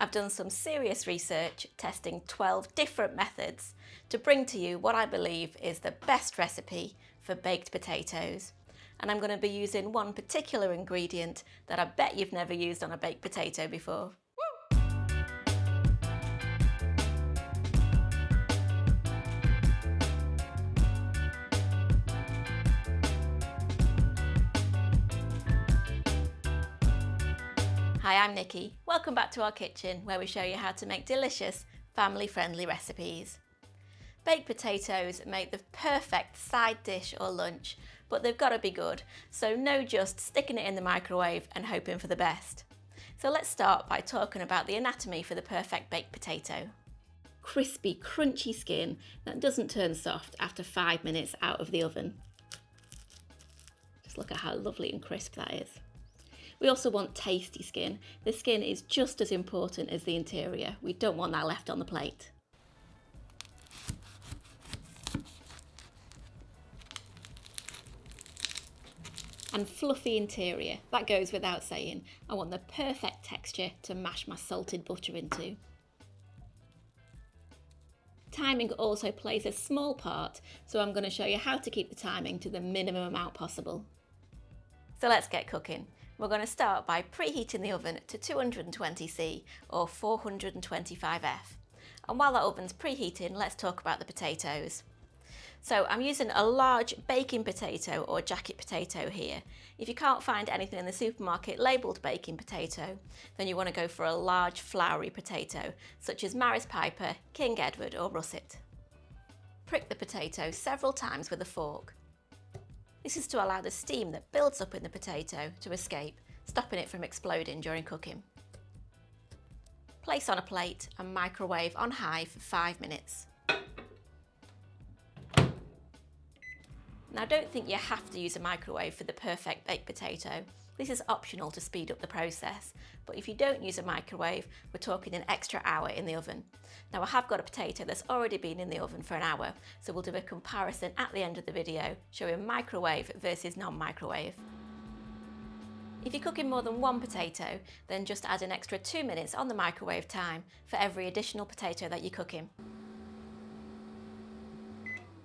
I've done some serious research testing 12 different methods to bring to you what I believe is the best recipe for baked potatoes. And I'm going to be using one particular ingredient that I bet you've never used on a baked potato before. Hi, I'm Nikki. Welcome back to our kitchen where we show you how to make delicious, family-friendly recipes. Baked potatoes make the perfect side dish or lunch, but they've got to be good, so no just sticking it in the microwave and hoping for the best. So let's start by talking about the anatomy for the perfect baked potato. Crispy, crunchy skin that doesn't turn soft after 5 minutes out of the oven. Just look at how lovely and crisp that is. We also want tasty skin. The skin is just as important as the interior. We don't want that left on the plate. And fluffy interior, that goes without saying. I want the perfect texture to mash my salted butter into. Timing also plays a small part, so I'm going to show you how to keep the timing to the minimum amount possible. So let's get cooking. We're going to start by preheating the oven to 220C or 425F. And while that oven's preheating, let's talk about the potatoes. So I'm using a large baking potato or jacket potato here. If you can't find anything in the supermarket labelled baking potato, then you want to go for a large floury potato, such as Maris Piper, King Edward or Russet. Prick the potato several times with a fork. This is to allow the steam that builds up in the potato to escape, stopping it from exploding during cooking. Place on a plate and microwave on high for 5 minutes. Now don't think you have to use a microwave for the perfect baked potato. This is optional to speed up the process, but if you don't use a microwave, we're talking an extra hour in the oven. Now I have got a potato that's already been in the oven for an hour, so we'll do a comparison at the end of the video, showing microwave versus non-microwave. If you're cooking more than one potato, then just add an extra 2 minutes on the microwave time for every additional potato that you're cooking.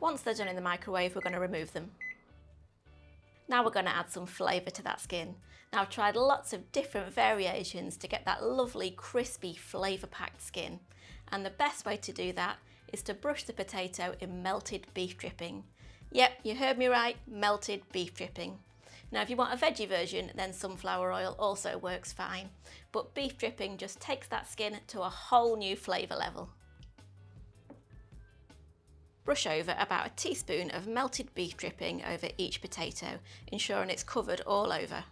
Once they're done in the microwave, we're going to remove them. Now we're going to add some flavour to that skin. Now I've tried lots of different variations to get that lovely, crispy, flavour-packed skin. And the best way to do that is to brush the potato in melted beef dripping. Yep, you heard me right, melted beef dripping. Now if you want a veggie version, then sunflower oil also works fine. But beef dripping just takes that skin to a whole new flavour level. Brush over about a teaspoon of melted beef dripping over each potato, ensuring it's covered all over.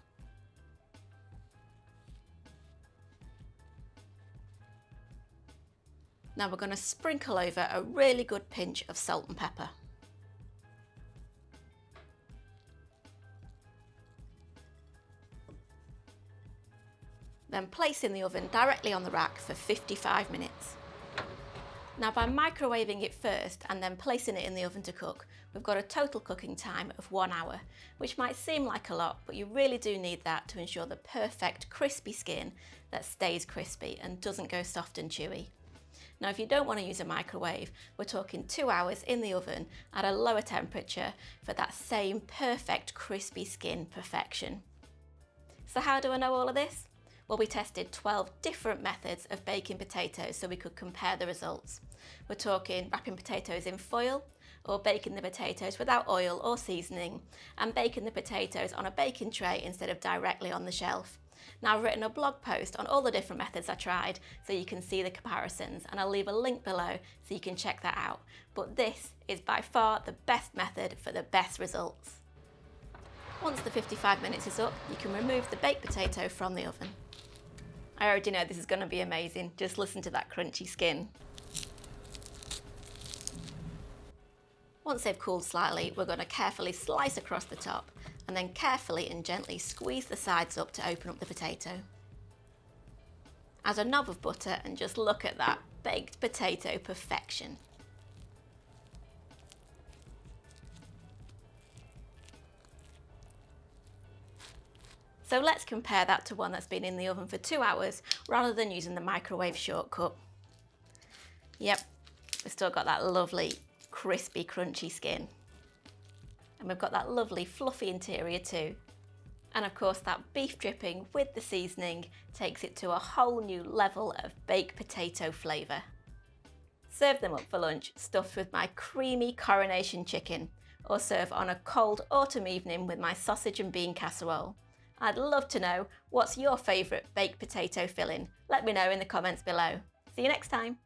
Now we're going to sprinkle over a really good pinch of salt and pepper. Then place in the oven directly on the rack for 55 minutes. Now by microwaving it first and then placing it in the oven to cook, we've got a total cooking time of 1 hour, which might seem like a lot, but you really do need that to ensure the perfect crispy skin that stays crispy and doesn't go soft and chewy. Now if you don't want to use a microwave, we're talking 2 hours in the oven at a lower temperature for that same perfect crispy skin perfection. So how do I know all of this? Well, we tested 12 different methods of baking potatoes so we could compare the results. We're talking wrapping potatoes in foil, or baking the potatoes without oil or seasoning, and baking the potatoes on a baking tray instead of directly on the shelf. Now I've written a blog post on all the different methods I tried so you can see the comparisons, and I'll leave a link below so you can check that out. But this is by far the best method for the best results. Once the 55 minutes is up, you can remove the baked potato from the oven. I already know this is going to be amazing. Just listen to that crunchy skin. Once they've cooled slightly, we're going to carefully slice across the top and then carefully and gently squeeze the sides up to open up the potato. Add a knob of butter and just look at that baked potato perfection. So let's compare that to one that's been in the oven for 2 hours rather than using the microwave shortcut. Yep, we've still got that lovely crispy crunchy skin. And we've got that lovely fluffy interior too. And of course that beef dripping with the seasoning takes it to a whole new level of baked potato flavour. Serve them up for lunch stuffed with my creamy coronation chicken, or serve on a cold autumn evening with my sausage and bean casserole. I'd love to know what's your favourite baked potato filling. Let me know in the comments below. See you next time.